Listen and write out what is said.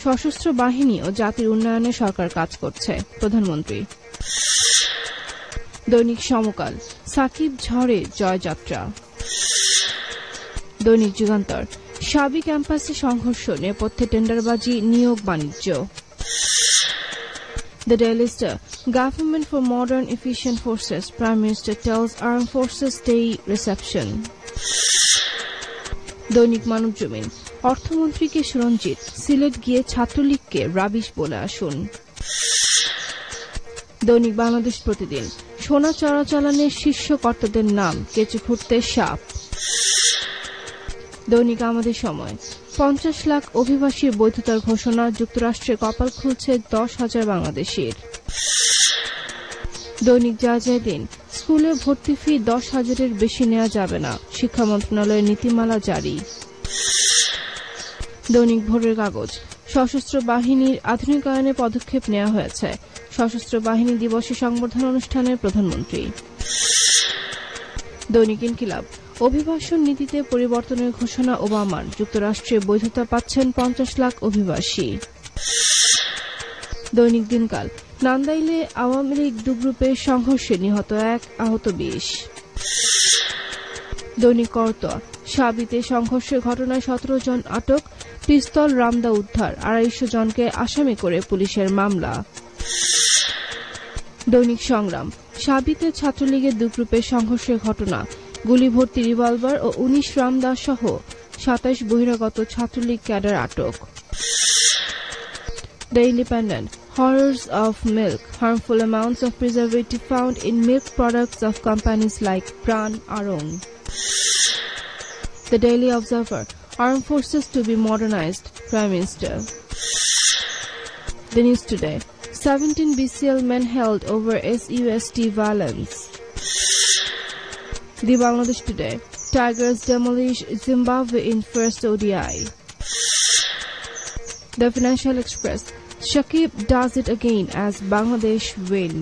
সশস্ত্র বাহিনী ও জাতির উন্নয়নে সরকার কাজ করছে, প্রধানমন্ত্রী। দৈনিক সমকাল, সাকিব ঝড়ে জয়যাত্রা। দৈনিক যুগান্তর, সাবি ক্যাম্পাসে সংঘর্ষ, নেপথ্যে টেন্ডারবাজি, নিয়োগ বাণিজ্য। The Daily Star, Government for Modern Efficient Forces, Prime Minister tells Armed Forces Day reception. দৈনিক মানবজমিন, অর্থমন্ত্রীকে সুরঞ্জিত, সিলেট গিয়ে ছাত্রলীগকে রাবিশ বলে আসুন। দৈনিক বাংলাদেশ প্রতিদিন, সোনা চোরাচালানের শীর্ষ কর্তাদের নাম, কেঁচো খুঁড়তে সাপ। দৈনিক আমাদের সময়, 50 লাখ অভিবাসীর বৈধতার ঘোষণা, যুক্তরাষ্ট্রে কপাল খুলছে 10,000 বাংলাদেশির। দৈনিক দিন, স্কুলে ভর্তি ফি 10,000-এর বেশি নেওয়া যাবে না, শিক্ষা মন্ত্রণালয়ের নীতিমালা জারি। দৈনিক ভোরের কাগজ, সশস্ত্র বাহিনীর আধুনিকায়নে পদক্ষেপ নেওয়া হয়েছে, সশস্ত্র বাহিনী দিবসে সংবর্ধনা অনুষ্ঠানে প্রধানমন্ত্রী। দৈনিক ইনকিলাব, অভিবাসন নীতিতে পরিবর্তনের ঘোষণা ওবামার, যুক্তরাষ্ট্রে বৈধতা পাচ্ছেন 50 লাখ অভিবাসী। দৈনিক দিনকাল, নান্দাইলে আওয়ামী লীগ দু গ্রুপের সংঘর্ষে নিহত 1, আহত 20। দৈনিক করতোয়া, সাবিতে সংঘর্ষের ঘটনায় 17 জন আটক, পিস্তল রামদা উদ্ধার, 250 জনকে আসামি করে পুলিশের মামলা। দৈনিক সংগ্রাম, সাবিতে ছাত্রলীগের দু গ্রুপের সংঘর্ষের ঘটনা, গুলি ভর্তি রিভলভার ও 19 রামদা সহ 27 বহিরাগত ছাত্রলীগ ক্যাডার আটক। The Independent, horrors of milk, harmful amounts of preservative found in milk products of companies like Pran Arong. The Daily Observer, armed forces to be modernized, Prime Minister. The News Today, 17 BCL men held over SUST violence. The Bangladesh Today, Tigers demolish Zimbabwe in first ODI. The Financial Express, Shakib does it again as Bangladesh win.